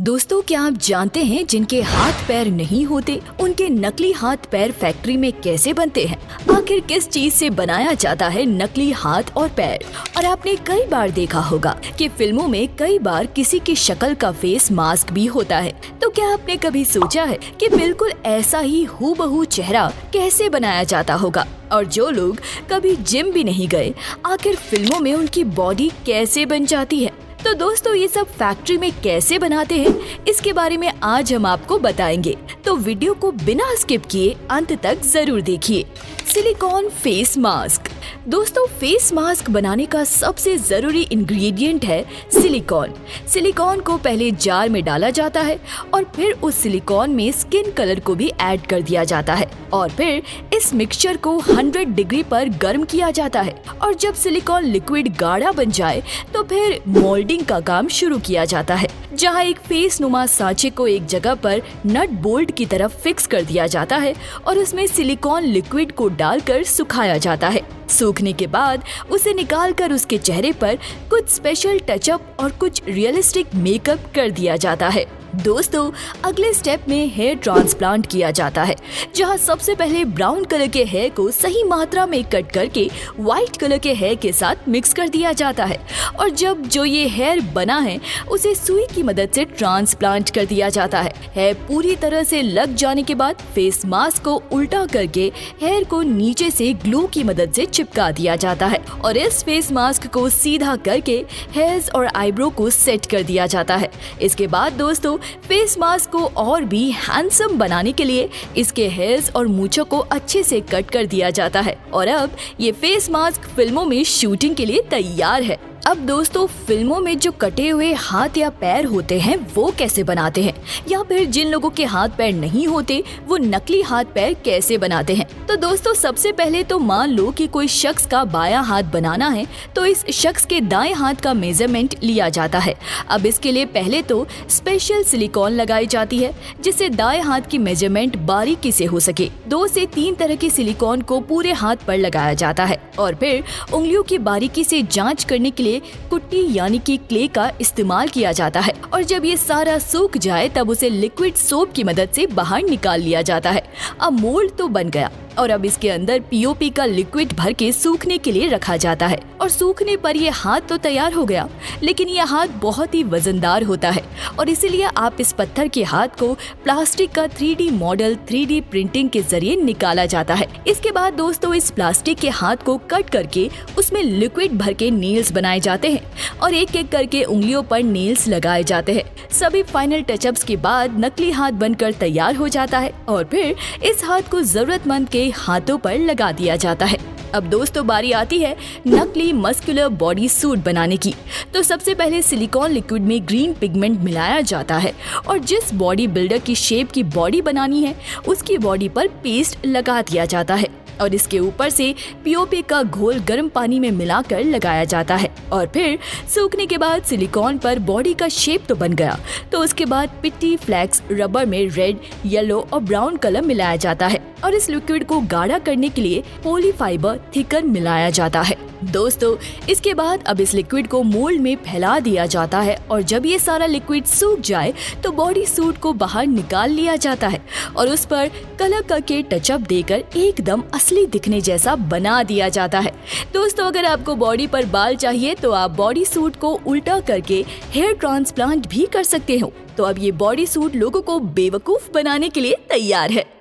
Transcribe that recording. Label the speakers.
Speaker 1: दोस्तों, क्या आप जानते हैं जिनके हाथ पैर नहीं होते उनके नकली हाथ पैर फैक्ट्री में कैसे बनते हैं? आखिर किस चीज से बनाया जाता है नकली हाथ और पैर? और आपने कई बार देखा होगा कि फिल्मों में कई बार किसी की शक्ल का फेस मास्क भी होता है। तो क्या आपने कभी सोचा है कि बिल्कुल ऐसा ही हूबहू चेहरा कैसे बनाया जाता होगा? और जो लोग कभी जिम भी नहीं गए, आखिर फिल्मों में उनकी बॉडी कैसे बन जाती है? तो दोस्तों, ये सब फैक्ट्री में कैसे बनाते हैं, इसके बारे में आज हम आपको बताएंगे। तो वीडियो को बिना स्किप किए अंत तक जरूर देखिए। Silicon face mask. दोस्तों, फेस मास्क बनाने का सबसे जरूरी इंग्रेडिएंट है सिलिकॉन। सिलिकॉन को पहले जार में डाला जाता है और फिर उस सिलिकॉन में स्किन कलर को भी ऐड कर दिया जाता है और फिर इस मिक्सचर को 100 डिग्री पर गर्म किया जाता है। और जब सिलिकॉन लिक्विड गाढ़ा बन जाए तो फिर मोल्डिंग का काम शुरू किया जाता है, जहां एक फेस नुमा सांचे को एक जगह पर नट बोल्ट की तरफ फिक्स कर दिया जाता है और उसमें सिलिकॉन लिक्विड को डालकर सुखाया जाता है। सूखने के बाद उसे निकालकर उसके चेहरे पर कुछ स्पेशल टचअप और कुछ रियलिस्टिक मेकअप कर दिया जाता है। दोस्तों, अगले स्टेप में हेयर ट्रांसप्लांट किया जाता है, जहां सबसे पहले ब्राउन कलर के हेयर को सही मात्रा में कट करके व्हाइट कलर के हेयर के साथ मिक्स कर दिया जाता है। और जब जो ये हेयर बना है उसे सुई की मदद से ट्रांसप्लांट कर दिया जाता है। हेयर पूरी तरह से लग जाने के बाद फेस मास्क को उल्टा करके हेयर को नीचे से ग्लू की मदद से चिपका दिया जाता है और इस फेस मास्क को सीधा करके हेयर्स और आईब्रो को सेट कर दिया जाता है। इसके बाद दोस्तों, फेस मास्क को और भी हैंडसम बनाने के लिए इसके हेयर्स और मूंछों को अच्छे से कट कर दिया जाता है और अब ये फेस मास्क फिल्मों में शूटिंग के लिए तैयार है। अब दोस्तों, फिल्मों में जो कटे हुए हाथ या पैर होते हैं वो कैसे बनाते हैं, या फिर जिन लोगों के हाथ पैर नहीं होते वो नकली हाथ पैर कैसे बनाते हैं? तो दोस्तों, सबसे पहले तो मान लो कि कोई शख्स का बायां हाथ बनाना है तो इस शख्स के दाएं हाथ का मेजरमेंट लिया जाता है। अब इसके लिए पहले तो स्पेशल सिलिकॉन लगाई जाती है जिससे दाएं हाथ की मेजरमेंट बारीकी से हो सके। 2 से 3 तरह के सिलिकॉन को पूरे हाथ पर लगाया जाता है और फिर उंगलियों की बारीकी से जाँच करने के लिए कुट्टी यानी कि क्ले का इस्तेमाल किया जाता है। और जब ये सारा सूख जाए तब उसे लिक्विड सोप की मदद से बाहर निकाल लिया जाता है। अब मोल्ड तो बन गया और अब इसके अंदर पीओपी का लिक्विड भर के सूखने के लिए रखा जाता है और सूखने पर ये हाथ तो तैयार हो गया, लेकिन यह हाथ बहुत ही वजनदार होता है और इसीलिए आप इस पत्थर के हाथ को प्लास्टिक का 3D मॉडल 3D प्रिंटिंग के जरिए निकाला जाता है। इसके बाद दोस्तों, इस प्लास्टिक के हाथ को कट करके उसमें लिक्विड भर के नेल्स बनाए जाते हैं और एक एक करके उंगलियों पर नेल्स लगाए जाते हैं। सभी फाइनल टचअप्स के बाद नकली हाथ बनकर तैयार हो जाता है और फिर इस हाथ को जरूरतमंद के हाथों पर लगा दिया जाता है। अब दोस्तों, बारी आती है नकली मस्कुलर बॉडी सूट बनाने की। तो सबसे पहले सिलिकॉन लिक्विड में ग्रीन पिगमेंट मिलाया जाता है और जिस बॉडी बिल्डर की शेप की बॉडी बनानी है उसकी बॉडी पर पेस्ट लगा दिया जाता है और इसके ऊपर से पीओपी का घोल गर्म पानी में मिलाकर लगाया जाता है और फिर सूखने के बाद सिलिकॉन पर बॉडी का शेप तो बन गया, तो उसके बाद पिट्टी फ्लैक्स रबर में रेड, येलो और ब्राउन कलर मिलाया जाता है और इस लिक्विड को गाढ़ा करने के लिए पॉलीफाइबर थिकर मिलाया जाता है। दोस्तों, इसके बाद अब इस लिक्विड को मोल्ड में फैला दिया जाता है और जब ये सारा लिक्विड सूख जाए तो बॉडी सूट को बाहर निकाल लिया जाता है और उस पर कलर करके टचअप देकर एकदम असली दिखने जैसा बना दिया जाता है। दोस्तों, अगर आपको बॉडी पर बाल चाहिए तो आप बॉडी सूट को उल्टा करके हेयर ट्रांसप्लांट भी कर सकते हो। तो अब ये बॉडी सूट लोगों को बेवकूफ बनाने के लिए तैयार है।